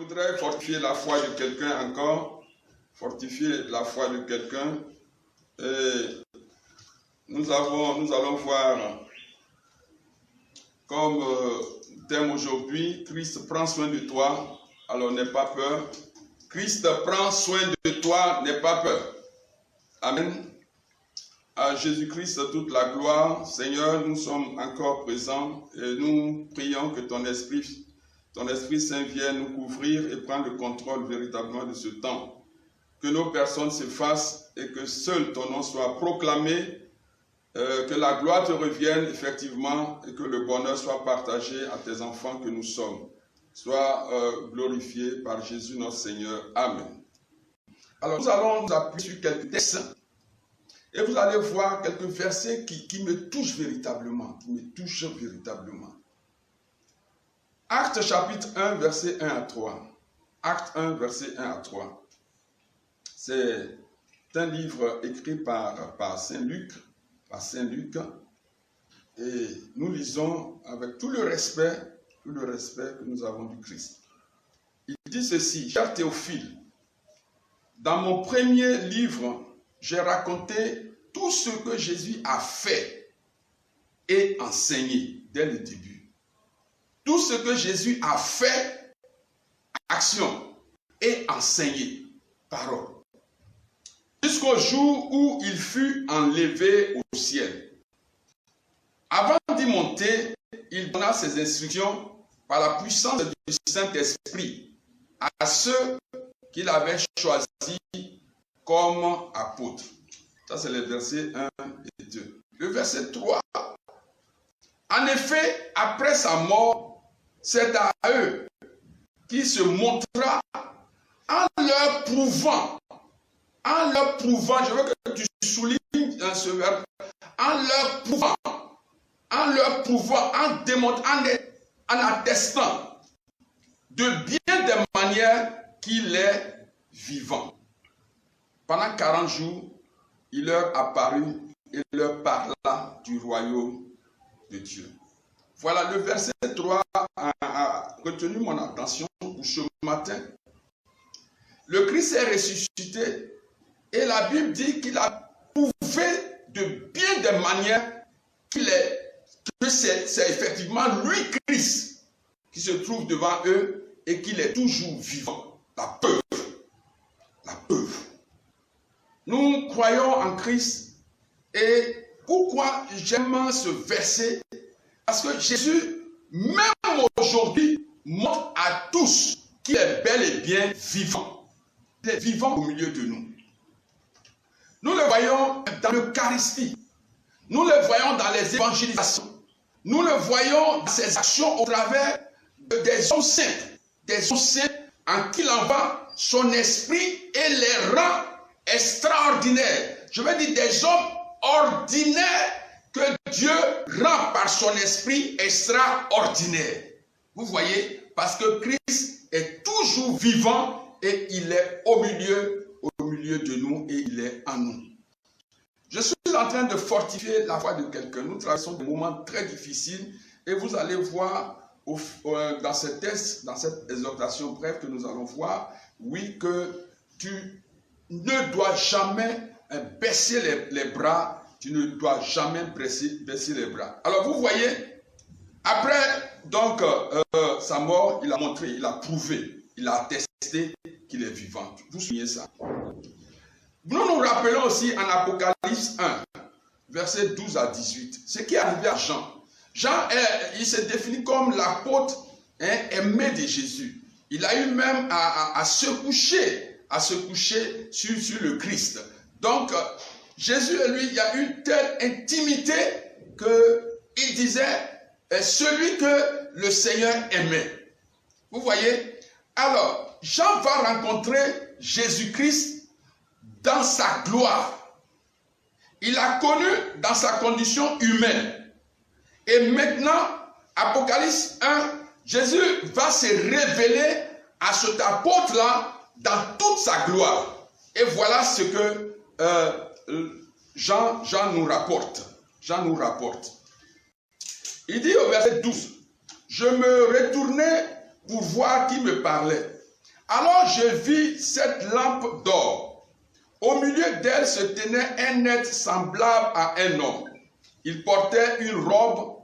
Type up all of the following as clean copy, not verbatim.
voudrais fortifier la foi de quelqu'un encore, fortifier la foi de quelqu'un. Et nous allons voir comme thème aujourd'hui, Christ prend soin de toi, alors n'aie pas peur. Christ prend soin de toi, n'aie pas peur. Amen. À Jésus-Christ toute la gloire. Seigneur, nous sommes encore présents et nous prions que ton Esprit Saint vienne nous couvrir et prendre le contrôle véritablement de ce temps. Que nos personnes s'effacent et que seul ton nom soit proclamé, que la gloire te revienne effectivement et que le bonheur soit partagé à tes enfants que nous sommes. Sois glorifié par Jésus notre Seigneur. Amen. Alors nous allons nous appuyer sur quelques textes et vous allez voir quelques versets qui me touchent véritablement, Actes chapitre 1, verset 1 à 3. Acte 1, verset 1 à 3. C'est un livre écrit par Saint Luc, et nous lisons avec tout le respect que nous avons du Christ. Il dit ceci: cher Théophile, dans mon premier livre, j'ai raconté tout ce que Jésus a fait et enseigné dès le début. Tout ce que Jésus a fait, action, et enseigné, parole. Jusqu'au jour où il fut enlevé au ciel. Avant d'y monter, il donna ses instructions par la puissance du Saint-Esprit à ceux qu'il avait choisis comme apôtres. Ça, c'est les versets 1 et 2. Le verset 3. En effet, après sa mort, c'est à eux qu'il se montra en leur prouvant, je veux que tu soulignes ce verbe, en leur prouvant, en démontrant, en attestant de bien des manières qu'il est vivant. Pendant 40 jours, il leur apparut et leur parla du royaume de Dieu. Voilà, le verset 3 a retenu mon attention pour ce matin. Le Christ est ressuscité et la Bible dit qu'il a prouvé de bien des manières que c'est effectivement lui, Christ, qui se trouve devant eux et qu'il est toujours vivant. La preuve. Nous croyons en Christ et pourquoi j'aime ce verset? Parce que Jésus, même aujourd'hui, montre à tous qu'il est bel et bien vivant. Il est vivant au milieu de nous. Nous le voyons dans l'Eucharistie. Nous le voyons dans les évangélisations. Nous le voyons dans ses actions au travers des hommes saints en qui il envoie son esprit et les rend extraordinaires. Je veux dire des hommes ordinaires que Dieu rend par son esprit extraordinaire. Vous voyez, parce que Christ est toujours vivant et il est au milieu de nous et il est en nous. Je suis en train de fortifier la foi de quelqu'un. Nous traversons des moments très difficiles et vous allez voir dans ce texte, dans cette exhortation brève que nous allons voir, oui, que tu ne dois jamais baisser les bras. Tu ne dois jamais baisser les bras. Alors vous voyez, après donc sa mort, il a montré, il a prouvé, il a attesté qu'il est vivant. Vous souvenez ça? Nous nous rappelons aussi en Apocalypse 1, versets 12 à 18, ce qui est arrivé à Jean. Jean, il se définit comme l'apôtre aimé de Jésus. Il a eu même à se coucher sur le Christ. Donc, Jésus et lui, il y a une telle intimité qu'il disait celui que le Seigneur aimait. Vous voyez? Alors, Jean va rencontrer Jésus-Christ dans sa gloire. Il a connu dans sa condition humaine. Et maintenant, Apocalypse 1, Jésus va se révéler à cet apôtre-là dans toute sa gloire. Et voilà ce que Jean nous rapporte. Il dit au verset 12, « Je me retournai pour voir qui me parlait. Alors je vis cette lampe d'or. Au milieu d'elle se tenait un être semblable à un homme. Il portait une robe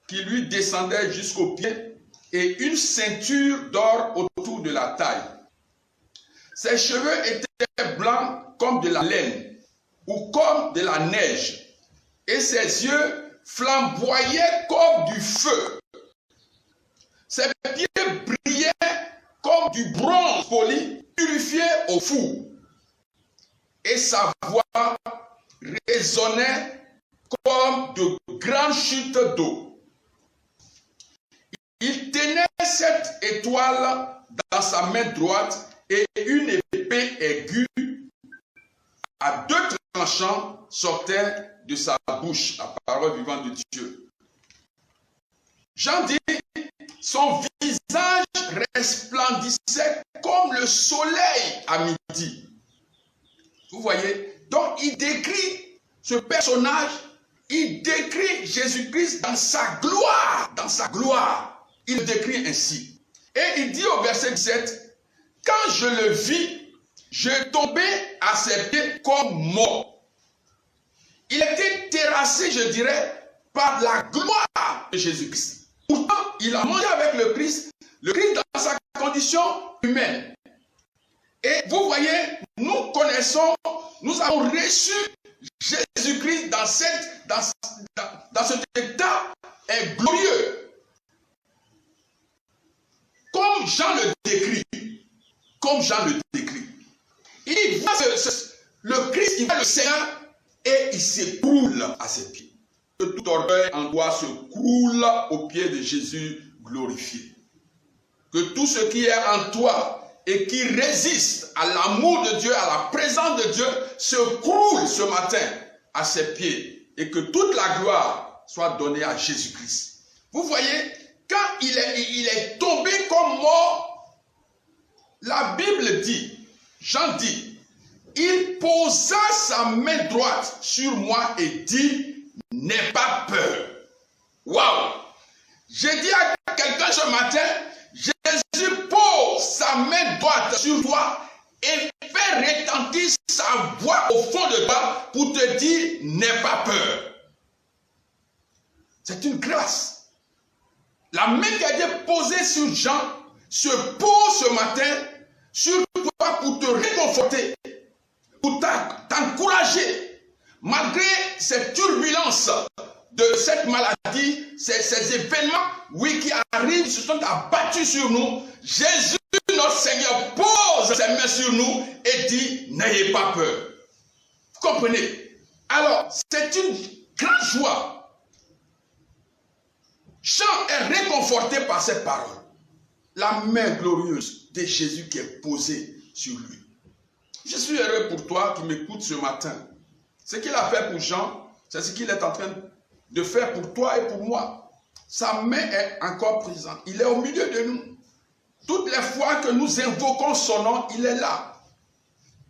qui lui descendait jusqu'aux pieds et une ceinture d'or autour de la taille. Ses cheveux étaient blancs comme de la laine ou comme de la neige, et ses yeux flamboyaient comme du feu. Ses pieds brillaient comme du bronze poli, purifié au four, et sa voix résonnait comme de grandes chutes d'eau. Il tenait cette étoile dans sa main droite et une épée aiguë à 2 tranchants sortait de sa bouche, la parole vivante de Dieu. Jean dit, son visage resplendissait comme le soleil à midi. Vous voyez? Donc il décrit ce personnage, il décrit Jésus-Christ dans sa gloire, dans sa gloire. Il le décrit ainsi. Et il dit au verset 17, quand je le vis, je tombais à ses pieds comme mort. Il était terrassé, je dirais, par la gloire de Jésus-Christ. Pourtant, il a mangé avec le Christ dans sa condition humaine. Et vous voyez, nous connaissons, nous avons reçu Jésus-Christ dans cet état glorieux. Comme Jean le décrit. Comme Jean le décrit. Il voit le Christ, il voit le Seigneur et il s'écroule à ses pieds. Que tout orgueil en toi se croule aux pieds de Jésus glorifié. Que tout ce qui est en toi et qui résiste à l'amour de Dieu, à la présence de Dieu, se croule ce matin à ses pieds. Et que toute la gloire soit donnée à Jésus-Christ. Vous voyez, quand il est tombé comme mort, la Bible dit, Jean dit, il posa sa main droite sur moi et dit, n'aie pas peur. Waouh! J'ai dit à quelqu'un ce matin, Jésus pose sa main droite sur toi et fait retentir sa voix au fond de toi pour te dire, n'aie pas peur. C'est une grâce. La main qui a été posée sur Jean se pose ce matin sur toi pour te réconforter, pour t'encourager, malgré cette turbulence de cette maladie, ces événements, oui, qui arrivent, se sont abattus sur nous. Jésus, notre Seigneur, pose ses mains sur nous et dit, n'ayez pas peur. Vous comprenez? Alors, c'est une grande joie. Jean est réconforté par cette parole. La main glorieuse de Jésus qui est posée sur lui. Je suis heureux pour toi qui m'écoutes ce matin. Ce qu'il a fait pour Jean, c'est ce qu'il est en train de faire pour toi et pour moi. Sa main est encore présente. Il est au milieu de nous. Toutes les fois que nous invoquons son nom, il est là.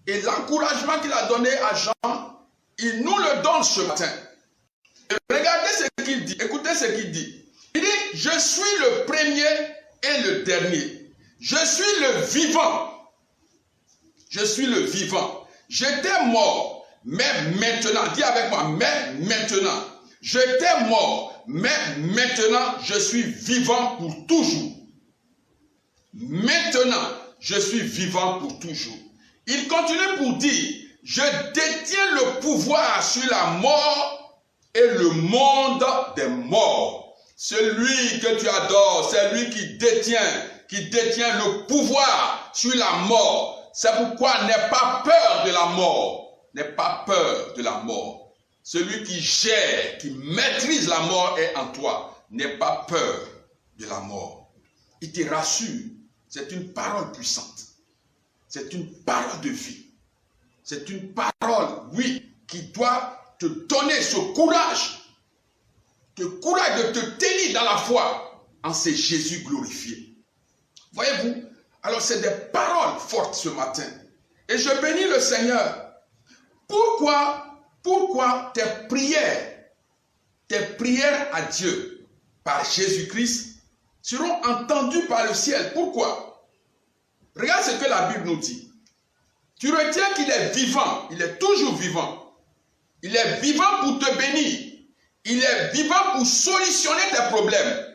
Et l'encouragement qu'il a donné à Jean, il nous le donne ce matin. Et regardez ce qu'il dit. Écoutez ce qu'il dit. Il dit, je suis le premier et le dernier. Je suis le vivant. Je suis le vivant. J'étais mort, mais maintenant, dis avec moi, mais maintenant. J'étais mort, mais maintenant, je suis vivant pour toujours. Maintenant, je suis vivant pour toujours. Il continue pour dire, je détiens le pouvoir sur la mort et le monde des morts. Celui que tu adores, c'est lui qui détient le pouvoir sur la mort. C'est pourquoi n'aie pas peur de la mort. N'aie pas peur de la mort. Celui qui gère, qui maîtrise la mort est en toi. N'aie pas peur de la mort. Il te rassure. C'est une parole puissante. C'est une parole de vie. C'est une parole, oui, qui doit te donner ce courage. Le courage de te tenir dans la foi en ce Jésus glorifié. Voyez-vous? Alors c'est des paroles fortes ce matin. Et je bénis le Seigneur. Pourquoi tes prières à Dieu par Jésus-Christ seront entendues par le ciel? Pourquoi? Regarde ce que la Bible nous dit. Tu retiens qu'il est vivant, il est toujours vivant. Il est vivant pour te bénir. Il est vivant pour solutionner tes problèmes.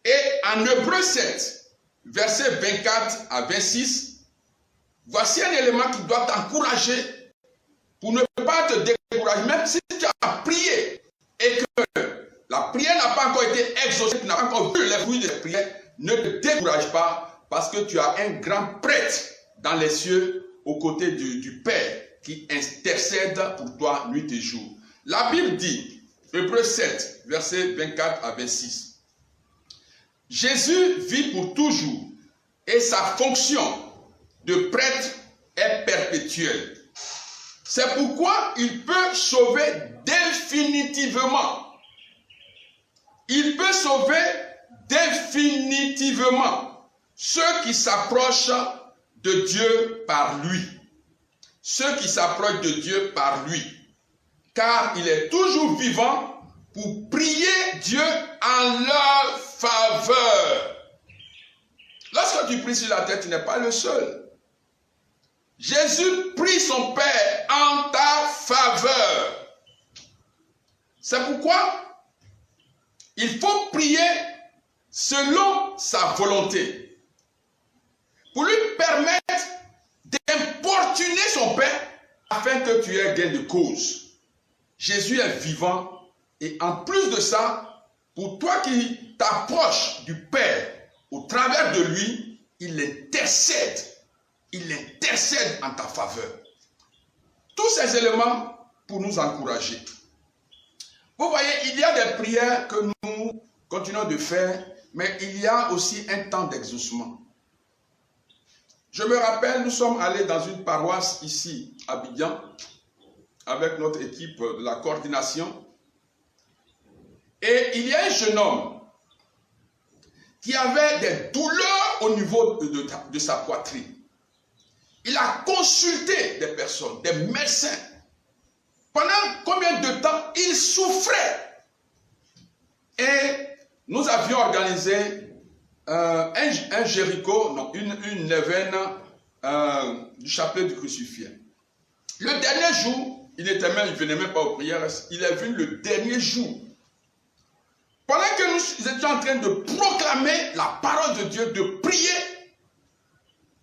Et en Hébreux 7, versets 24 à 26, voici un élément qui doit t'encourager pour ne pas te décourager. Même si tu as prié et que la prière n'a pas encore été exaucée, tu n'as pas encore vu les fruits de la prière, ne te décourage pas parce que tu as un grand prêtre dans les cieux aux côtés du Père qui intercède pour toi nuit et jour. La Bible dit, Hébreux 7, versets 24 à 26, Jésus vit pour toujours et sa fonction de prêtre est perpétuelle. C'est pourquoi il peut sauver définitivement. Il peut sauver définitivement ceux qui s'approchent de Dieu par lui. Ceux qui s'approchent de Dieu par lui. Car il est toujours vivant pour prier Dieu en leur faveur. Lorsque tu pries sur la terre, tu n'es pas le seul. Jésus prie son Père en ta faveur. C'est pourquoi il faut prier selon sa volonté. Pour lui permettre d'importuner son Père afin que tu aies gain de cause. Jésus est vivant et en plus de ça, pour toi qui t'approches du Père au travers de lui, il intercède en ta faveur. Tous ces éléments pour nous encourager. Vous voyez, il y a des prières que nous continuons de faire, mais il y a aussi un temps d'exaucement. Je me rappelle, nous sommes allés dans une paroisse ici, à Abidjan, avec notre équipe de la coordination. Et il y a un jeune homme qui avait des douleurs au niveau de sa poitrine. Il a consulté des personnes, des médecins. Pendant combien de temps il souffrait? Et nous avions organisé un Jéricho, non, une neuvaine du chapelet du crucifié. Le dernier jour, il venait même pas aux prières, il est venu le dernier jour. Pendant que nous étions en train de proclamer la parole de Dieu, de prier,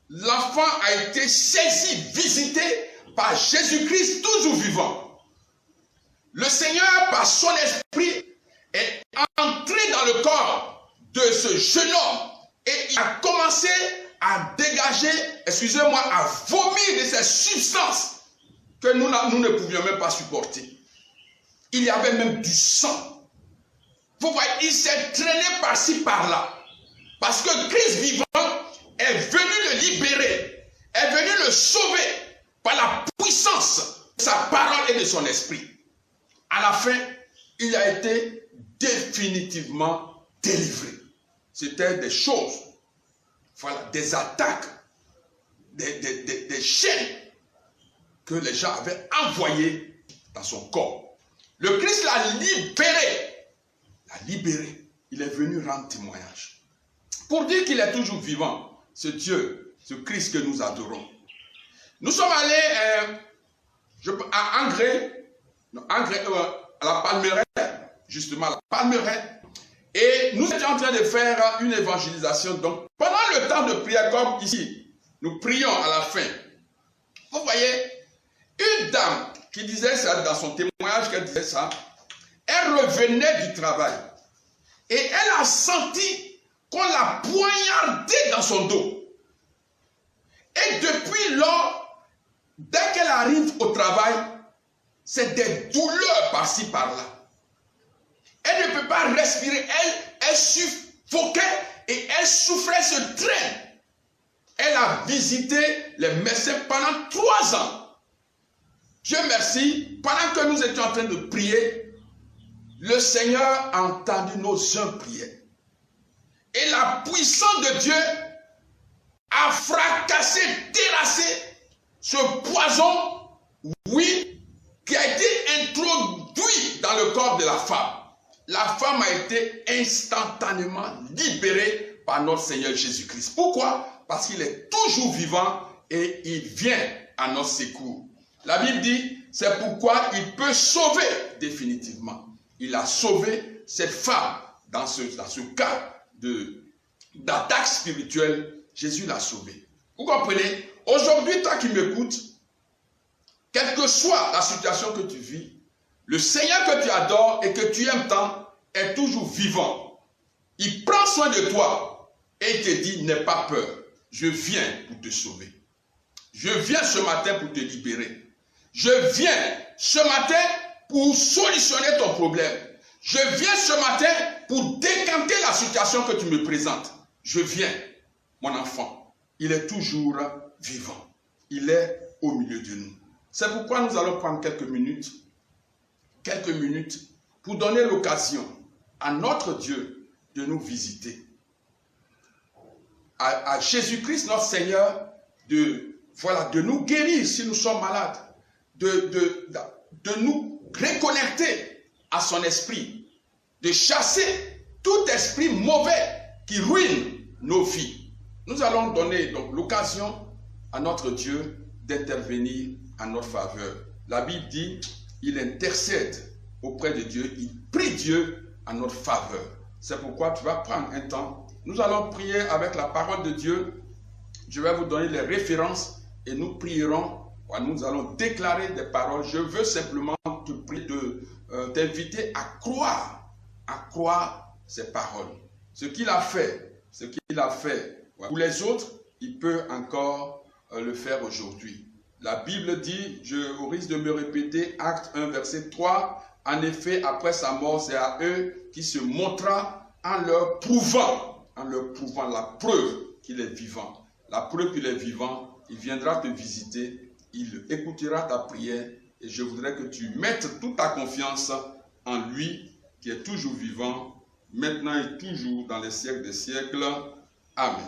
l'enfant a été saisi, visité par Jésus-Christ toujours vivant. Le Seigneur, par son esprit, est entré dans le corps de ce jeune homme et il a commencé à dégager, excusez-moi, à vomir de ces substances que nous ne pouvions même pas supporter. Il y avait même du sang. Vous voyez, il s'est traîné par-ci, par-là. Parce que Christ vivant est venu le libérer, est venu le sauver par la puissance de sa parole et de son esprit. À la fin, il a été définitivement délivré. C'était des choses, voilà, des attaques, des chaînes que les gens avaient envoyées dans son corps. Le Christ l'a libéré. Il est venu rendre témoignage. Pour dire qu'il est toujours vivant, ce Dieu, ce Christ que nous adorons. Nous sommes allés à Angré, à la Palmeraie, justement à la Palmeraie, et nous étions en train de faire une évangélisation. Donc, pendant le temps de prière, comme ici, nous prions à la fin. Vous voyez, une dame qui disait ça dans son témoignage, qu'elle disait ça, elle revenait du travail et elle a senti qu'on l'a poignardée dans son dos. Et depuis lors, dès qu'elle arrive au travail, c'est des douleurs par-ci par-là. Elle ne peut pas respirer, elle suffoquait et elle souffrait ce train. Elle a visité les médecins pendant 3 ans. Dieu merci, pendant que nous étions en train de prier, le Seigneur a entendu nos humbles prières. Et la puissance de Dieu a fracassé, terrassé ce poison, oui, qui a été introduit dans le corps de la femme. La femme a été instantanément libérée par notre Seigneur Jésus-Christ. Pourquoi? parce qu'il est toujours vivant et il vient à notre secours. La Bible dit, c'est pourquoi il peut sauver définitivement. Il a sauvé cette femme dans ce cas d'attaque spirituelle. Jésus l'a sauvée. Vous comprenez? Aujourd'hui, toi qui m'écoutes, quelle que soit la situation que tu vis, le Seigneur que tu adores et que tu aimes tant est toujours vivant. Il prend soin de toi et il te dit, n'aie pas peur. Je viens pour te sauver. Je viens ce matin pour te libérer. Je viens ce matin pour solutionner ton problème. Je viens ce matin pour décanter la situation que tu me présentes. Je viens, mon enfant. Il est toujours vivant. Il est au milieu de nous. C'est pourquoi nous allons prendre quelques minutes pour donner l'occasion à notre Dieu de nous visiter. À Jésus-Christ, notre Seigneur, de nous guérir si nous sommes malades, de nous reconnecter à son esprit, de chasser tout esprit mauvais qui ruine nos vies. Nous allons donner donc l'occasion à notre Dieu d'intervenir en notre faveur. La Bible dit, il intercède auprès de Dieu, il prie Dieu en notre faveur. C'est pourquoi tu vas prendre un temps. Nous allons prier avec la parole de Dieu. Je vais vous donner les références et nous prierons. Nous allons déclarer des paroles. Je veux simplement te prier t'inviter à croire ces paroles. Ce qu'il a fait pour les autres, il peut encore le faire aujourd'hui. La Bible dit, au risque de me répéter, Acte 1, verset 3, en effet, après sa mort, c'est à eux qui se montra en leur prouvant la preuve qu'il est vivant. La preuve qu'il est vivant, il viendra te visiter, il écoutera ta prière et je voudrais que tu mettes toute ta confiance en lui qui est toujours vivant, maintenant et toujours dans les siècles des siècles. Amen.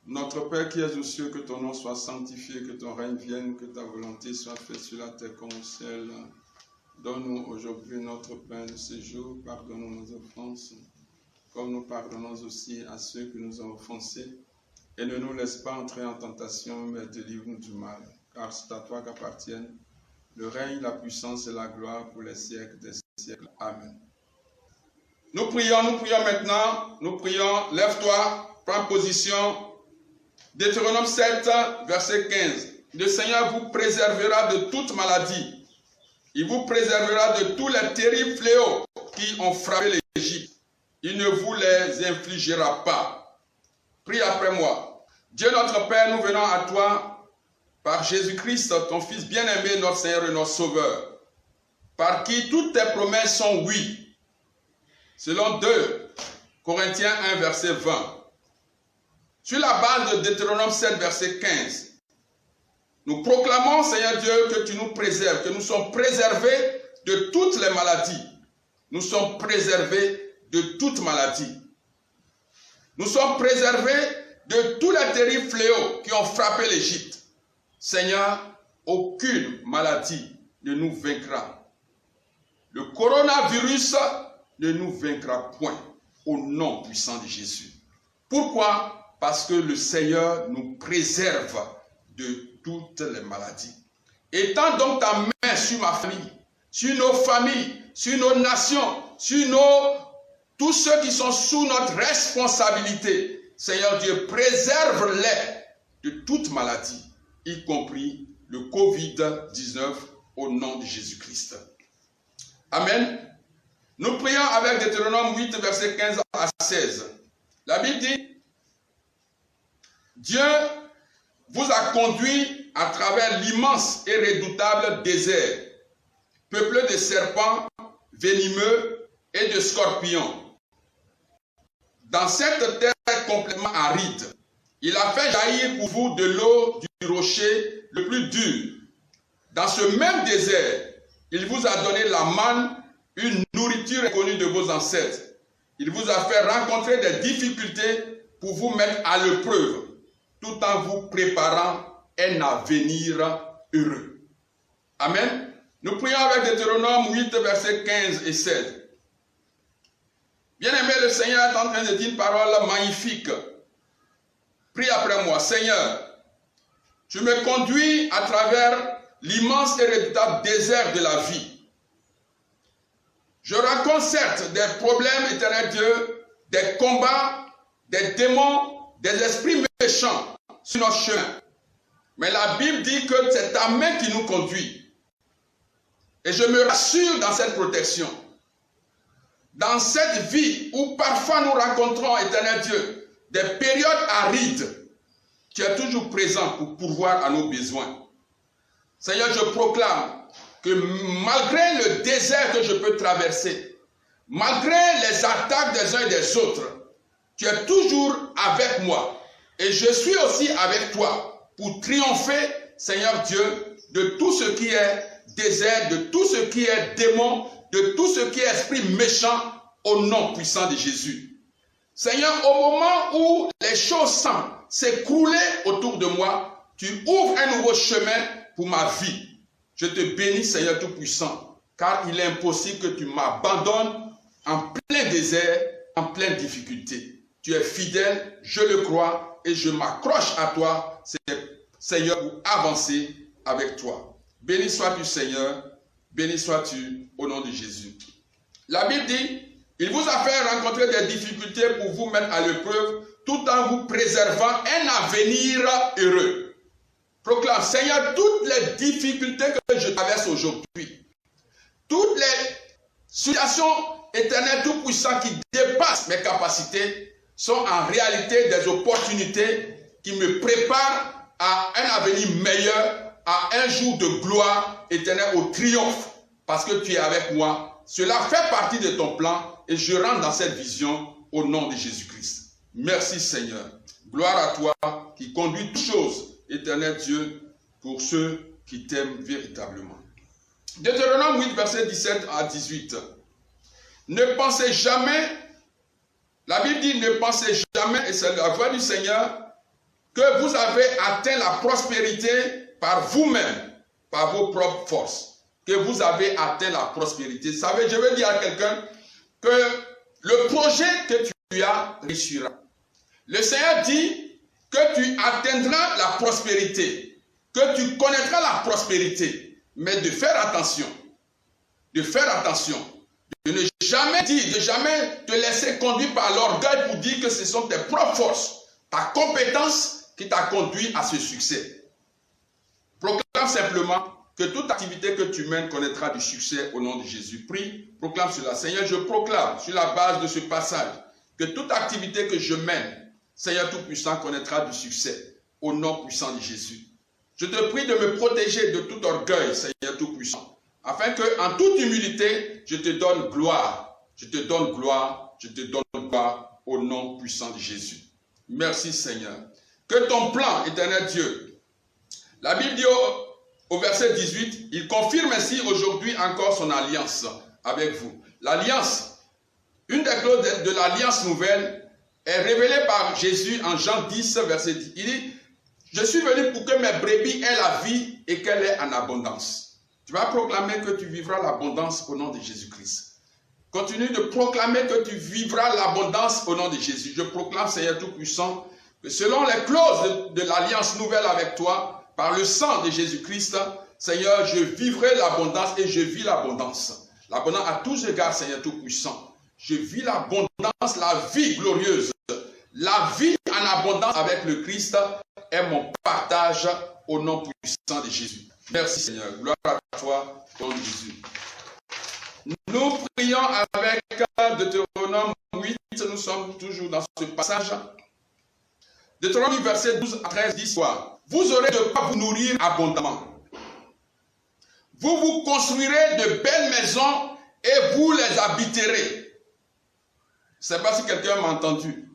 Notre Père qui es aux cieux, que ton nom soit sanctifié, que ton règne vienne, que ta volonté soit faite sur la terre comme au ciel. Donne-nous aujourd'hui notre pain de ce jour, pardonne-nous nos offenses, comme nous pardonnons aussi à ceux qui nous ont offensés. Et ne nous laisse pas entrer en tentation, mais délivre-nous du mal. Car c'est à toi qu'appartiennent le règne, la puissance et la gloire pour les siècles des siècles. Amen. Nous prions maintenant. Nous prions. Lève-toi, prends position. Deutéronome 7, verset 15. Le Seigneur vous préservera de toute maladie. Il vous préservera de tous les terribles fléaux qui ont frappé l'Égypte. Il ne vous les infligera pas. Prie après moi. Dieu notre Père, nous venons à toi par Jésus-Christ, ton Fils bien-aimé, notre Seigneur et notre Sauveur, par qui toutes tes promesses sont oui. Selon 2 Corinthiens 1, verset 20. Sur la base de Deutéronome 7, verset 15, nous proclamons, Seigneur Dieu, que tu nous préserves, que nous sommes préservés de toutes les maladies. Nous sommes préservés de toute maladie. Nous sommes préservés de tous les terribles fléaux qui ont frappé l'Égypte. Seigneur, aucune maladie ne nous vaincra. Le coronavirus ne nous vaincra point au nom puissant de Jésus. Pourquoi? Parce que le Seigneur nous préserve de toutes les maladies. Étends donc ta main sur ma famille, sur nos familles, sur nos nations, sur tous ceux qui sont sous notre responsabilité. Seigneur Dieu, préserve-les de toute maladie, y compris le Covid-19, au nom de Jésus-Christ. Amen. Nous prions avec Deutéronome 8, verset 15 à 16. La Bible dit, Dieu vous a conduit à travers l'immense et redoutable désert, peuplé de serpents venimeux et de scorpions. Dans cette terre complètement aride, il a fait jaillir pour vous de l'eau du rocher le plus dur. Dans ce même désert, il vous a donné la manne, une nourriture inconnue de vos ancêtres. Il vous a fait rencontrer des difficultés pour vous mettre à l'épreuve, tout en vous préparant un avenir heureux. Amen. Nous prions avec Deutéronome 8, versets 15 et 16. Bien-aimé, le Seigneur est en train de dire une parole magnifique. Prie après moi. Seigneur, tu me conduis à travers l'immense et redoutable désert de la vie. Je rencontre certes des problèmes, éternel Dieu, des combats, des démons, des esprits méchants sur notre chemin. Mais la Bible dit que c'est ta main qui nous conduit. Et je me rassure dans cette protection. Dans cette vie où parfois nous rencontrons, éternel Dieu, des périodes arides, tu es toujours présent pour pourvoir à nos besoins. Seigneur, je proclame que malgré le désert que je peux traverser, malgré les attaques des uns et des autres, tu es toujours avec moi. Et je suis aussi avec toi pour triompher, Seigneur Dieu, de tout ce qui est désert, de tout ce qui est démon, de tout ce qui est esprit méchant, au nom puissant de Jésus. Seigneur, au moment où les choses semblent s'écrouler autour de moi, tu ouvres un nouveau chemin pour ma vie. Je te bénis, Seigneur Tout-Puissant, car il est impossible que tu m'abandonnes en plein désert, en pleine difficulté. Tu es fidèle, je le crois, et je m'accroche à toi, Seigneur, pour avancer avec toi. Béni sois-tu, Seigneur, béni sois-tu au nom de Jésus. La Bible dit, il vous a fait rencontrer des difficultés pour vous mettre à l'épreuve, tout en vous préservant un avenir heureux. Proclame, Seigneur, toutes les difficultés que je traverse aujourd'hui, toutes les situations éternelles tout-puissantes qui dépassent mes capacités, sont en réalité des opportunités qui me préparent à un avenir meilleur, à un jour de gloire éternelle, au triomphe, parce que tu es avec moi. Cela fait partie de ton plan et je rentre dans cette vision au nom de Jésus-Christ. Merci Seigneur. Gloire à toi qui conduit toutes choses, éternel Dieu, pour ceux qui t'aiment véritablement. Deutéronome 8, verset 17 à 18. Ne pensez jamais, la Bible dit ne pensez jamais, et c'est la voix du Seigneur, que vous avez atteint la prospérité par vous-même, par vos propres forces. Que vous avez atteint la prospérité. Vous savez, je veux dire à quelqu'un que le projet que tu as réussira. Le Seigneur dit que tu atteindras la prospérité, que tu connaîtras la prospérité, mais de faire attention, de ne jamais dire, de jamais te laisser conduire par l'orgueil pour dire que ce sont tes propres forces, ta compétence qui t'a conduit à ce succès. Proclame simplement que toute activité que tu mènes connaîtra du succès au nom de Jésus. Prie, proclame cela. Seigneur, je proclame sur la base de ce passage que toute activité que je mène, Seigneur Tout-Puissant, connaîtra du succès au nom puissant de Jésus. Je te prie de me protéger de tout orgueil, Seigneur Tout-Puissant, afin que, en toute humilité, je te donne gloire. Je te donne gloire, je te donne gloire au nom puissant de Jésus. Merci Seigneur. Que ton plan, éternel Dieu, la Bible dit au verset 18, il confirme ainsi aujourd'hui encore son alliance avec vous. L'alliance, une des clauses de l'alliance nouvelle est révélée par Jésus en Jean 10, verset 10. Il dit, je suis venu pour que mes brebis aient la vie et qu'elle ait en abondance. Tu vas proclamer que tu vivras l'abondance au nom de Jésus-Christ. Continue de proclamer que tu vivras l'abondance au nom de Jésus. Je proclame, Seigneur Tout-Puissant, que selon les clauses de l'alliance nouvelle avec toi, par le sang de Jésus-Christ, Seigneur, je vivrai l'abondance et je vis l'abondance. L'abondance à tous égards, Seigneur Tout-Puissant. Je vis l'abondance, la vie glorieuse. La vie en abondance avec le Christ est mon partage au nom puissant de Jésus. Merci Seigneur. Gloire à toi, au nom de Jésus. Nous prions avec Deutéronome 8. Nous sommes toujours dans ce passage. Deutéronome verset 12 à 13 dit quoi? Vous aurez de quoi vous nourrir abondamment. Vous vous construirez de belles maisons et vous les habiterez. Je ne sais pas si quelqu'un m'a entendu.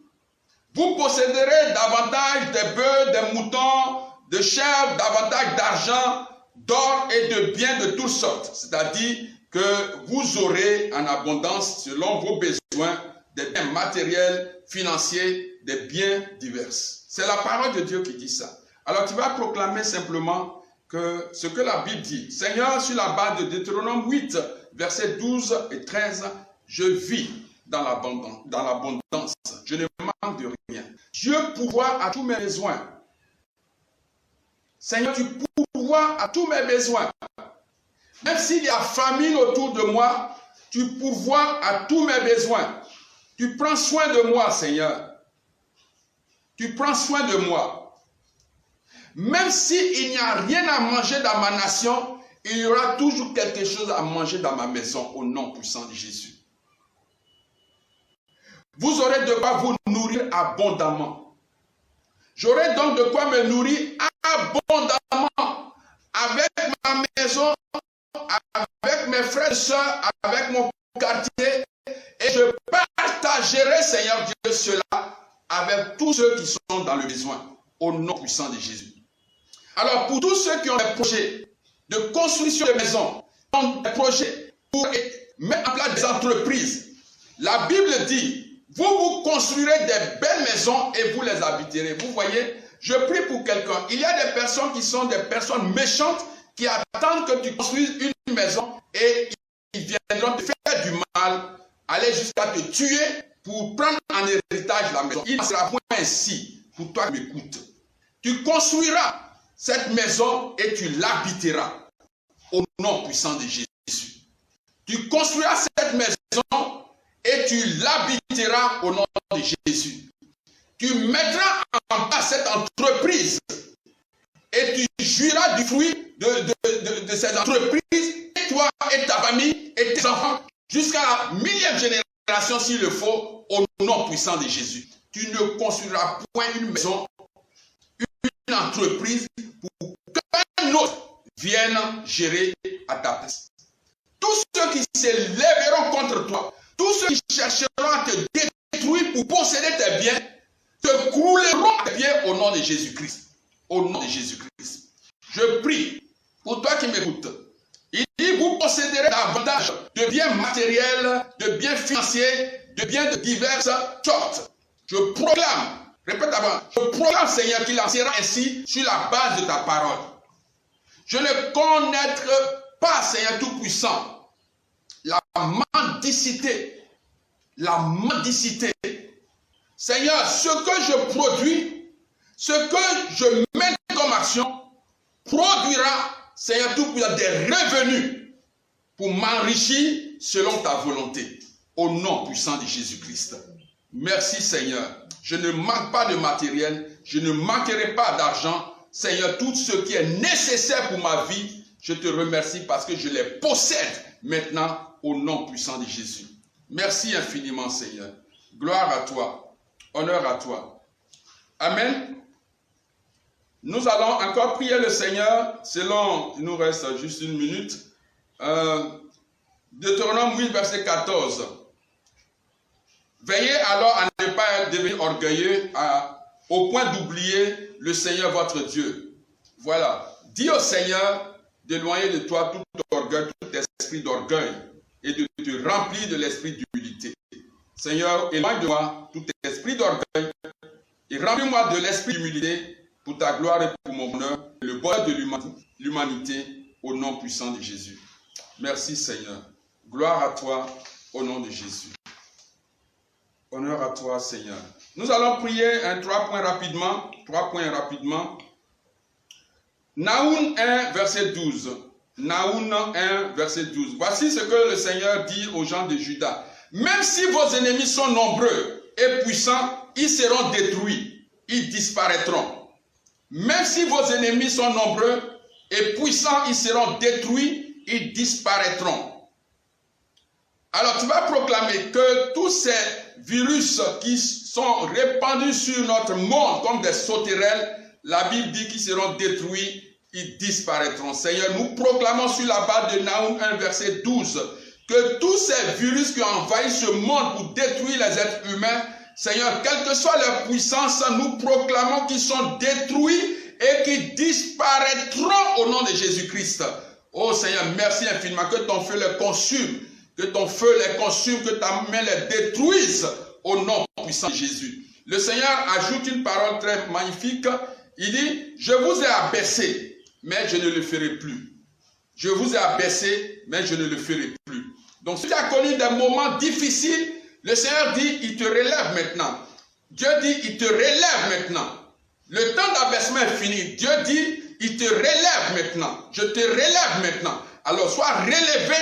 Vous posséderez davantage des bœufs, des moutons, de chèvres, davantage d'argent, d'or et de biens de toutes sortes. C'est-à-dire que vous aurez en abondance, selon vos besoins, des biens matériels, financiers, des biens divers. C'est la parole de Dieu qui dit ça. Alors tu vas proclamer simplement que ce que la Bible dit. Seigneur, sur la base de Deutéronome 8, versets 12 et 13, je vis dans l'abondance. Je ne de rien. Dieu pourvoit à tous mes besoins. Seigneur, tu pourvois à tous mes besoins. Même s'il y a famine autour de moi, tu pourvois à tous mes besoins. Tu prends soin de moi, Seigneur. Tu prends soin de moi. Même s'il n'y a rien à manger dans ma nation, il y aura toujours quelque chose à manger dans ma maison, au nom puissant de Jésus. Vous aurez de quoi vous nourrir abondamment. J'aurai donc de quoi me nourrir abondamment avec ma maison, avec mes frères et sœurs, avec mon quartier. Et je partagerai, Seigneur Dieu, cela avec tous ceux qui sont dans le besoin, au nom puissant de Jésus. Alors, pour tous ceux qui ont des projets de construction de maisons, qui ont des projets pour mettre en place des entreprises, la Bible dit, vous construirez des belles maisons et vous les habiterez. Vous voyez, je prie pour quelqu'un. Il y a des personnes qui sont des personnes méchantes qui attendent que tu construises une maison et ils viendront te faire du mal, aller jusqu'à te tuer pour prendre en héritage la maison. Il ne sera point ainsi pour toi qui m'écoutes. Tu construiras cette maison et tu l'habiteras au nom puissant de Jésus. Tu construiras cette maison et tu l'habiteras au nom de Jésus. Tu mettras en place cette entreprise et tu jouiras du fruit de cette entreprise, et toi et ta famille et tes enfants, jusqu'à la 1000e génération s'il le faut, au nom puissant de Jésus. Tu ne construiras point une maison, une entreprise pour qu'un autre vienne gérer à ta place. Tous ceux qui se lèveront contre toi, tous ceux qui chercheront à te détruire pour posséder tes biens, te crouleront à tes pieds au nom de Jésus-Christ. Au nom de Jésus-Christ. Je prie pour toi qui m'écoutes. Il dit, vous posséderez davantage de biens matériels, de biens financiers, de biens de diverses sortes. Je proclame, répète avant, je proclame, Seigneur, qu'il en sera ainsi sur la base de ta parole. Je ne connaîtrai pas, Seigneur Tout-Puissant, la mendicité. La mendicité. Seigneur, ce que je produis, ce que je mène comme action, produira, Seigneur Tout-Puissant, des revenus pour m'enrichir selon ta volonté. Au nom puissant de Jésus-Christ. Merci, Seigneur. Je ne manque pas de matériel, je ne manquerai pas d'argent. Seigneur, tout ce qui est nécessaire pour ma vie, je te remercie parce que je les possède maintenant au nom puissant de Jésus. Merci infiniment, Seigneur. Gloire à toi, honneur à toi. Amen. Nous allons encore prier le Seigneur selon, il nous reste juste une minute. Deutéronome 8, verset 14. Veillez alors à ne pas devenir orgueilleux au point d'oublier le Seigneur votre Dieu. Voilà. Dis au Seigneur d'éloigner de toi tout orgueil, tout esprit d'orgueil et de te remplir de l'esprit d'humilité. Seigneur, éloigne de moi tout esprit d'orgueil et remplis-moi de l'esprit d'humilité pour ta gloire et pour mon bonheur et le bonheur de l'humanité au nom puissant de Jésus. Merci Seigneur. Gloire à toi au nom de Jésus. Honneur à toi, Seigneur. Nous allons prier trois points rapidement. Naoum 1, verset 12. Naoum 1, verset 12. Voici ce que le Seigneur dit aux gens de Juda. Même si vos ennemis sont nombreux et puissants, ils seront détruits. Ils disparaîtront. Même si vos ennemis sont nombreux et puissants, ils seront détruits. Ils disparaîtront. Alors tu vas proclamer que tous ces virus qui sont répandus sur notre monde comme des sauterelles, la Bible dit qu'ils seront détruits, ils disparaîtront. Seigneur, nous proclamons sur la base de Naoum 1, verset 12, que tous ces virus qui envahissent ce monde pour détruire les êtres humains, Seigneur, quelle que soit leur puissance, nous proclamons qu'ils sont détruits et qu'ils disparaîtront au nom de Jésus-Christ. Oh Seigneur, merci infiniment, que ton feu les consume. Que ton feu les consume, que ta main les détruise au nom puissant de Jésus. Le Seigneur ajoute une parole très magnifique. Il dit, je vous ai abaissé, mais je ne le ferai plus. Je vous ai abaissé, mais je ne le ferai plus. Donc si tu as connu des moments difficiles, le Seigneur dit, il te relève maintenant. Dieu dit, il te relève maintenant. Le temps d'abaissement est fini. Dieu dit, il te relève maintenant. Je te relève maintenant. Alors, sois relevé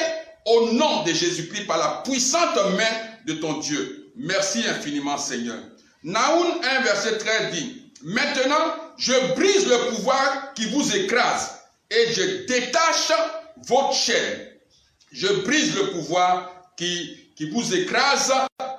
au nom de Jésus-Christ par la puissante main de ton Dieu. Merci infiniment, Seigneur. Naoum 1, verset 13 dit, maintenant, je brise le pouvoir qui vous écrase et je détache votre chaîne. Je brise le pouvoir qui vous écrase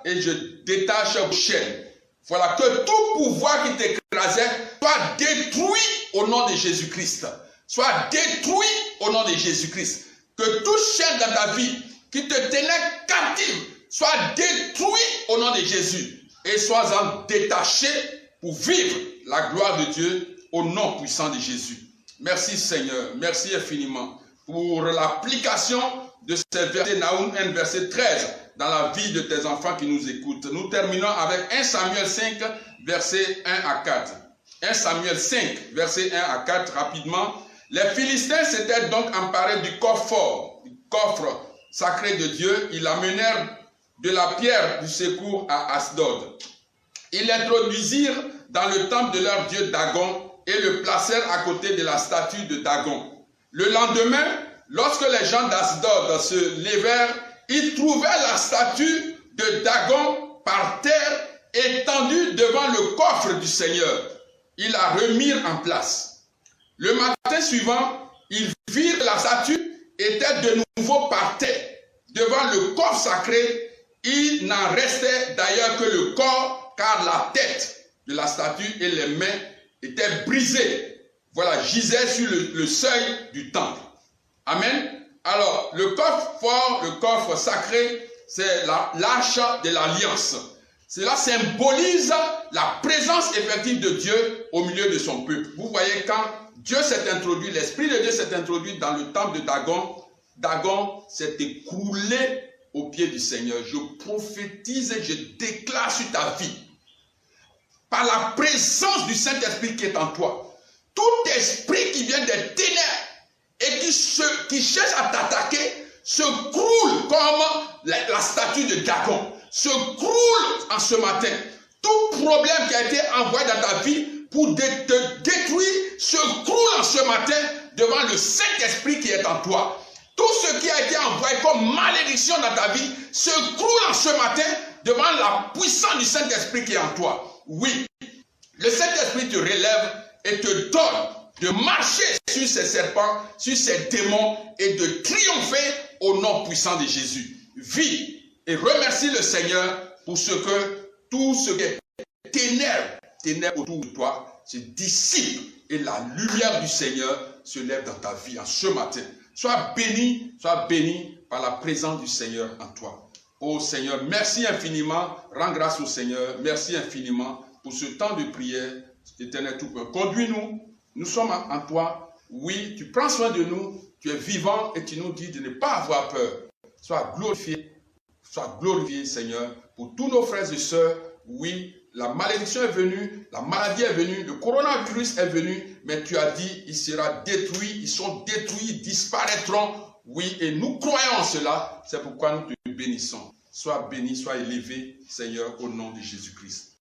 et je détache vos chaînes. Voilà, que tout pouvoir qui t'écrasait soit détruit au nom de Jésus-Christ. Soit détruit au nom de Jésus-Christ. Que toute chaîne dans ta vie qui te tenait captive soit détruit au nom de Jésus. Et sois-en détaché pour vivre la gloire de Dieu au nom puissant de Jésus. Merci Seigneur, merci infiniment pour l'application de ce verset Naoum 1, verset 13 dans la vie de tes enfants qui nous écoutent. Nous terminons avec 1 Samuel 5, verset 1 à 4. 1 Samuel 5, verset 1 à 4, rapidement. Les Philistins s'étaient donc emparés du coffre fort, du coffre sacré de Dieu. Ils amenèrent de la pierre du secours à Asdod. Ils l'introduisirent dans le temple de leur dieu Dagon et le placèrent à côté de la statue de Dagon. Le lendemain, lorsque les gens d'Asdod se levèrent, ils trouvèrent la statue de Dagon par terre étendue devant le coffre du Seigneur. Ils la remirent en place. Le matin suivant, ils virent que la statue était de nouveau par terre devant le coffre sacré. Il n'en restait d'ailleurs que le corps, car la tête de la statue et les mains étaient brisées. Voilà, gisaient sur le seuil du temple. Amen. Alors, le coffre fort, le coffre sacré, c'est l'arche de l'alliance. Cela symbolise la présence effective de Dieu au milieu de son peuple. Vous voyez, quand Dieu s'est introduit, l'Esprit de Dieu s'est introduit dans le temple de Dagon, Dagon s'est écroulé aux pieds du Seigneur. Je prophétise et je déclare sur ta vie, par la présence du Saint-Esprit qui est en toi, tout esprit qui vient des ténèbres et qui cherche à t'attaquer se croule comme la statue de Dagon. Se croule en ce matin. Tout problème qui a été envoyé dans ta vie pour te détruire se croule en ce matin devant le Saint-Esprit qui est en toi. Tout ce qui a été envoyé comme malédiction dans ta vie se croule en ce matin devant la puissance du Saint-Esprit qui est en toi. Oui, le Saint-Esprit te relève et te donne de marcher sur ces serpents, sur ces démons et de triompher au nom puissant de Jésus. Vis et remercie le Seigneur pour ce que tout ce qui est ténèbres autour de toi se dissipe et la lumière du Seigneur se lève dans ta vie en ce matin. Sois béni par la présence du Seigneur en toi. Oh Seigneur, merci infiniment. Rends grâce au Seigneur. Merci infiniment pour ce temps de prière. Éternel tout-puissant, conduis-nous. Nous sommes en toi. Oui, tu prends soin de nous. Tu es vivant et tu nous dis de ne pas avoir peur. Sois glorifié, Seigneur, pour tous nos frères et sœurs. Oui, la malédiction est venue, la maladie est venue, le coronavirus est venu, mais tu as dit, il sera détruit, ils sont détruits, ils disparaîtront. Oui, et nous croyons en cela. C'est pourquoi nous te bénissons. Sois béni, sois élevé, Seigneur, au nom de Jésus-Christ.